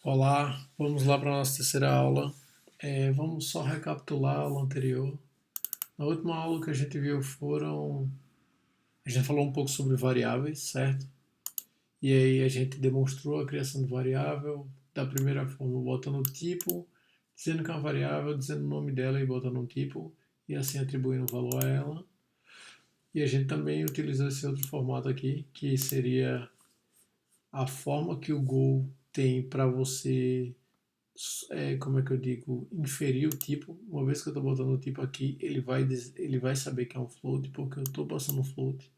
Olá, vamos lá para a nossa terceira aula. Vamos só recapitular a aula anterior. Na última aula que a gente viu a gente falou um pouco sobre variáveis, certo? E aí a gente demonstrou a criação de variável da primeira forma, botando o tipo, dizendo que é uma variável, dizendo o nome dela e botando um tipo, e assim atribuindo valor a ela. E a gente também utilizou esse outro formato aqui, que seria a forma que o Go tem para você como é que eu digo, inferir o tipo. Uma vez que eu estou botando o tipo aqui, ele vai saber que é um float, porque eu estou passando um float.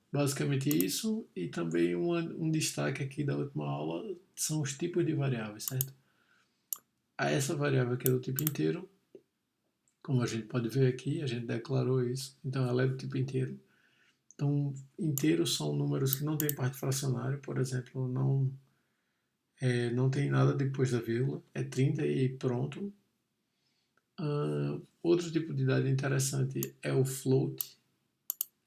Basicamente isso, e também um destaque aqui da última aula são os tipos de variáveis, certo? Essa variável aqui é do tipo inteiro, como a gente pode ver aqui, a gente declarou isso, então ela é do tipo inteiro. Então, inteiros são números que não têm parte fracionária, por exemplo, não tem nada depois da vírgula, é 30 e pronto. Outro tipo de dado interessante é o float,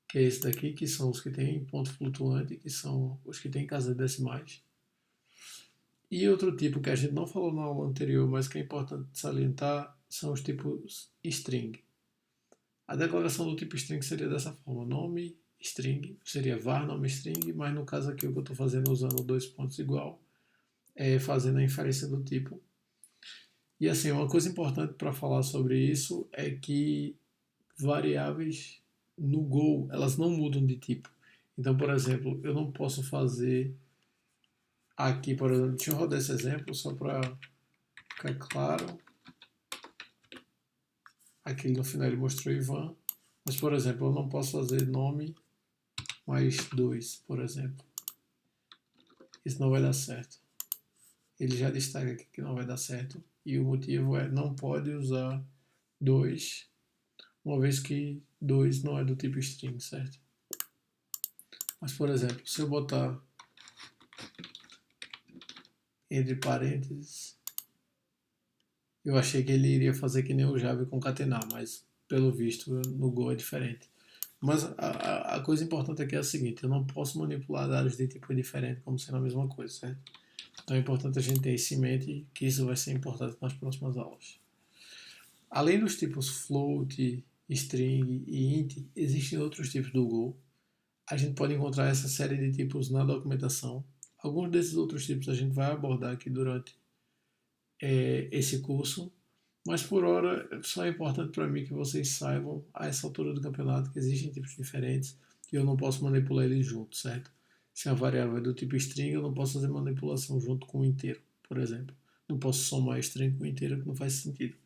que é esse daqui, que são os que têm ponto flutuante, que são os que têm casas decimais. E outro tipo que a gente não falou na aula anterior, mas que é importante salientar, são os tipos string. A declaração do tipo string seria dessa forma: nome string, seria var nome string, mas no caso aqui o que eu estou fazendo usando dois pontos igual, é fazendo a inferência do tipo. E assim, uma coisa importante para falar sobre isso é que variáveis no Go, elas não mudam de tipo. Então, por exemplo, eu não posso fazer aqui, por exemplo, deixa eu rodar esse exemplo só para ficar claro. Aqui no final ele mostrou Ivan, mas, por exemplo, eu não posso fazer nome mais 2, por exemplo. Isso não vai dar certo. Ele já destaca aqui que não vai dar certo, e o motivo é não pode usar 2, uma vez que 2 não é do tipo string, certo? Mas, por exemplo, se eu botar entre parênteses, eu achei que ele iria fazer que nem o Java e concatenar, mas pelo visto no Go é diferente. Mas a coisa importante aqui é a seguinte: eu não posso manipular dados de tipo diferente como sendo a mesma coisa, certo? Então é importante a gente ter isso em mente, que isso vai ser importante nas próximas aulas. Além dos tipos float, string e int, existem outros tipos do Go. A gente pode encontrar essa série de tipos na documentação. Alguns desses outros tipos a gente vai abordar aqui durante esse curso, mas por hora só é importante para mim que vocês saibam a essa altura do campeonato que existem tipos diferentes e eu não posso manipular eles juntos, certo? Se a variável é do tipo string, eu não posso fazer manipulação junto com o inteiro, por exemplo. Não posso somar string com inteiro, que não faz sentido.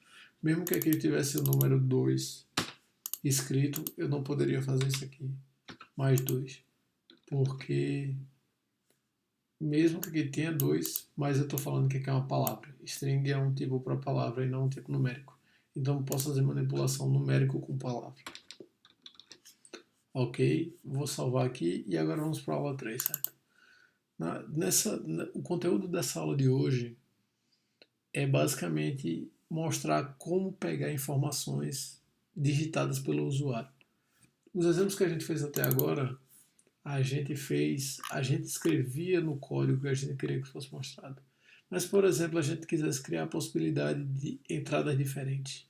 Mesmo que aqui tivesse o número 2 escrito, eu não poderia fazer isso aqui, mais 2, porque mesmo que aqui tenha 2, mas eu estou falando que aqui é uma palavra. String é um tipo para palavra e não um tipo numérico. Então eu posso fazer manipulação numérica com palavra. Ok, vou salvar aqui e agora vamos para a aula 3, certo? O conteúdo dessa aula de hoje é basicamente mostrar como pegar informações digitadas pelo usuário. Os exemplos que a gente fez até agora, a gente escrevia no código que a gente queria que fosse mostrado. Mas, por exemplo, a gente quisesse criar a possibilidade de entradas diferentes,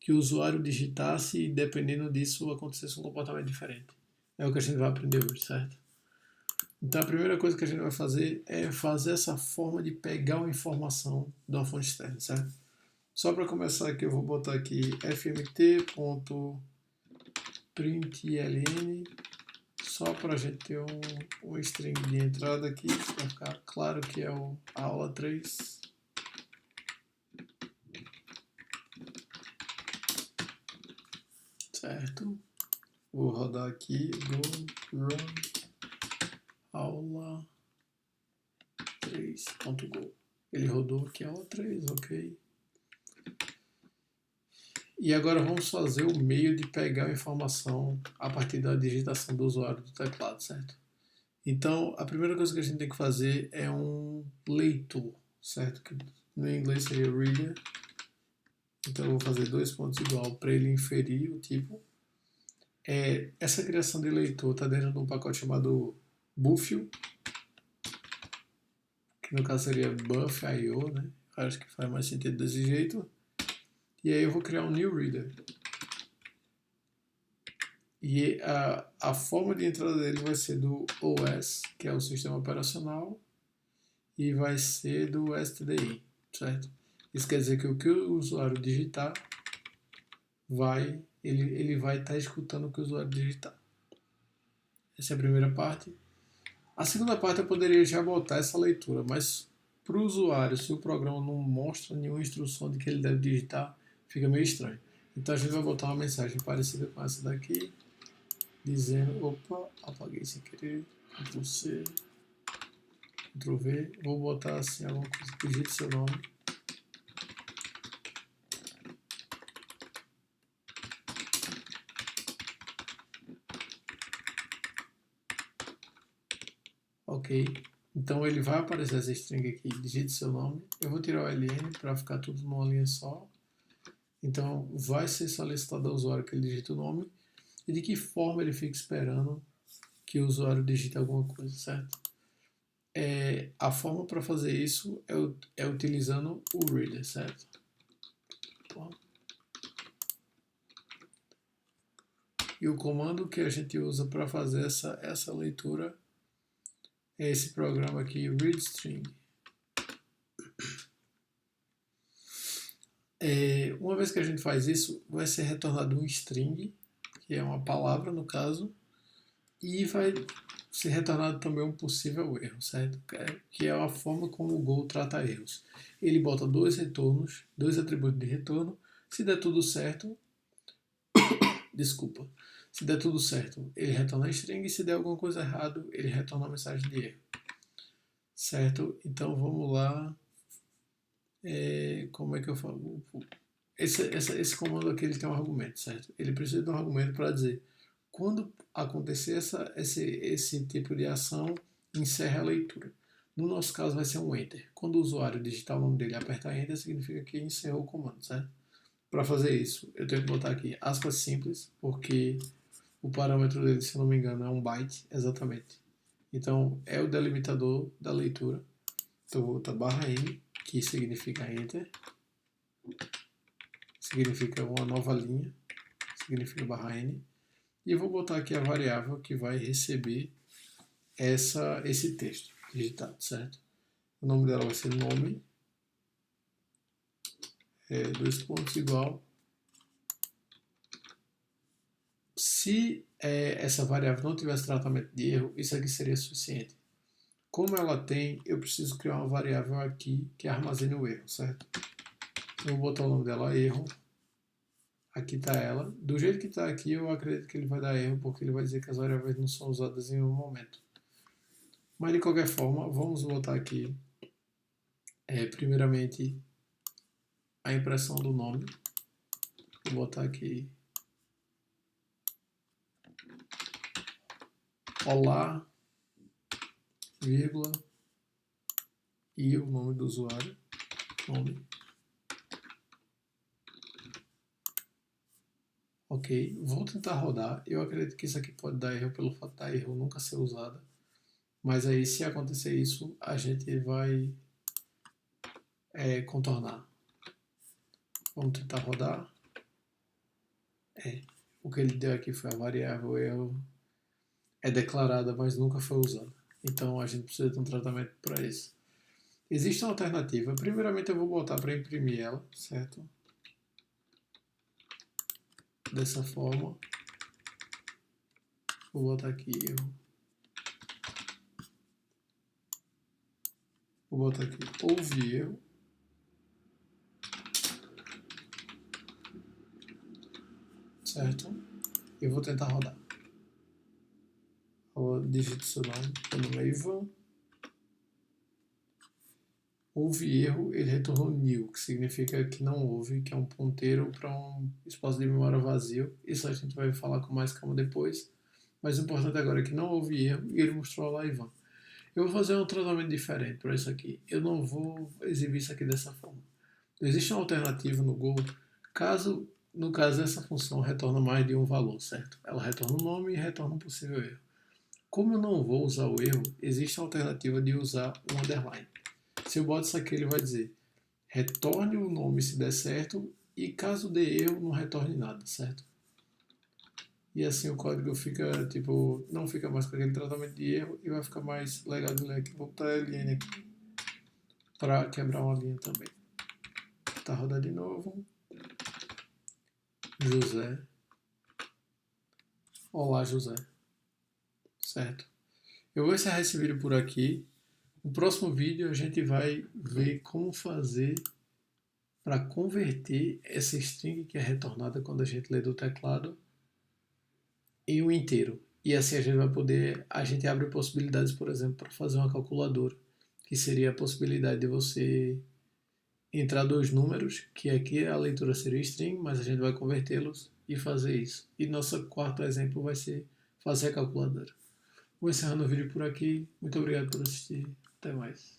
que o usuário digitasse e, dependendo disso, acontecesse um comportamento diferente. É o que a gente vai aprender hoje, certo? Então, a primeira coisa que a gente vai fazer é fazer essa forma de pegar uma informação de uma fonte externa, certo? Só para começar aqui, eu vou botar aqui fmt.println, só para a gente ter um string de entrada aqui, para ficar claro que é a aula 3. Certo? Vou rodar aqui, run aula 3.go. Ele rodou aqui a aula 3, ok. E agora vamos fazer o meio de pegar a informação a partir da digitação do usuário do teclado, certo? Então, a primeira coisa que a gente tem que fazer é um leitor, certo? Que no inglês seria reader. Então, eu vou fazer dois pontos igual para ele inferir o tipo. Essa criação de leitor está dentro de um pacote chamado Buffio. que no caso seria buff.io, né? Acho que faz mais sentido desse jeito. E aí eu vou criar um new reader. E a forma de entrada dele vai ser do OS, que é o sistema operacional, e vai ser do STDI, certo? Isso quer dizer que o usuário digitar ele vai estar escutando o que o usuário digitar. Essa é a primeira parte. A segunda parte eu poderia já botar essa leitura, mas para o usuário, se o programa não mostra nenhuma instrução de que ele deve digitar, fica meio estranho. Então a gente vai botar uma mensagem parecida com essa daqui, dizendo, opa, apaguei sem querer, Ctrl C, Ctrl V, vou botar assim alguma coisa, digite seu nome. Ok, então ele vai aparecer essa string aqui, digite seu nome. Eu vou tirar o ln para ficar tudo numa linha só. Então vai ser solicitado ao usuário que ele digite o nome e de que forma ele fica esperando que o usuário digite alguma coisa, certo? A forma para fazer isso é utilizando o reader, certo? E o comando que a gente usa para fazer essa leitura é esse programa aqui, readString. Uma vez que a gente faz isso, vai ser retornado um string, que é uma palavra no caso, e vai ser retornado também um possível erro, certo? Que é a forma como o Go trata erros. Ele bota dois retornos, dois atributos de retorno. Se der tudo certo, se der tudo certo, ele retorna a string, e se der alguma coisa errada, ele retorna a mensagem de erro. Certo? Então vamos lá. Como é que eu falo? Esse comando aqui ele tem um argumento, certo? Ele precisa de um argumento para dizer quando acontecer esse tipo de ação, encerra a leitura. No nosso caso vai ser um enter. Quando o usuário digitar o nome dele e apertar enter, significa que encerrou o comando, certo? Para fazer isso, eu tenho que botar aqui aspas simples, porque o parâmetro dele, se não me engano, é um byte, exatamente. Então, é o delimitador da leitura. Então, eu vou botar /n, que significa enter, significa uma nova linha, significa /n, e eu vou botar aqui a variável que vai receber esse texto digitado, certo? O nome dela vai ser nome, dois pontos igual. Se essa variável não tivesse tratamento de erro, isso aqui seria suficiente. Como ela tem, eu preciso criar uma variável aqui que armazene o erro, certo? Eu vou botar o nome dela erro. Aqui está ela. Do jeito que está aqui, eu acredito que ele vai dar erro, porque ele vai dizer que as variáveis não são usadas em nenhum momento. Mas de qualquer forma, vamos botar aqui, primeiramente, a impressão do nome. Vou botar aqui olá, vírgula, e o nome do usuário, nome. Ok, vou tentar rodar. Eu acredito que isso aqui pode dar erro pelo fato da erro nunca ser usada. Mas aí, se acontecer isso, a gente vai contornar. Vamos tentar rodar. O que ele deu aqui foi a variável erro é declarada, mas nunca foi usada. Então a gente precisa de um tratamento para isso. Existe uma alternativa. Primeiramente eu vou botar para imprimir ela, certo? Dessa forma. Vou botar aqui erro. Vou botar aqui houve erro. Certo? Eu vou tentar rodar. Eu digito seu nome. Meu nome é Ivan. Houve erro, ele retornou nil, que significa que não houve, que é um ponteiro para um espaço de memória vazio. Isso a gente vai falar com mais calma depois. Mas o importante agora é que não houve erro e ele mostrou lá Ivan. Eu vou fazer um tratamento diferente para isso aqui. Eu não vou exibir isso aqui dessa forma. Existe uma alternativa no Go, no caso essa função retorna mais de um valor, certo? Ela retorna o nome e retorna um possível erro. Como eu não vou usar o erro, existe a alternativa de usar um underline. Se eu boto isso aqui, ele vai dizer retorne o nome se der certo e caso dê erro, não retorne nada, certo? E assim o código fica, tipo, não fica mais com aquele tratamento de erro e vai ficar mais legal de ler aqui. Vou botar a LN aqui para quebrar uma linha também. Tá, rodar de novo. José. Olá, José. Certo? Eu vou encerrar esse vídeo por aqui. No próximo vídeo a gente vai ver como fazer para converter essa string que é retornada quando a gente lê do teclado em um inteiro. E assim a gente vai poder, a gente abre possibilidades, por exemplo, para fazer uma calculadora, que seria a possibilidade de você entrar dois números, que aqui a leitura seria string, mas a gente vai convertê-los e fazer isso. E nosso quarto exemplo vai ser fazer a calculadora. Vou encerrando o vídeo por aqui. Muito obrigado por assistir. Até mais.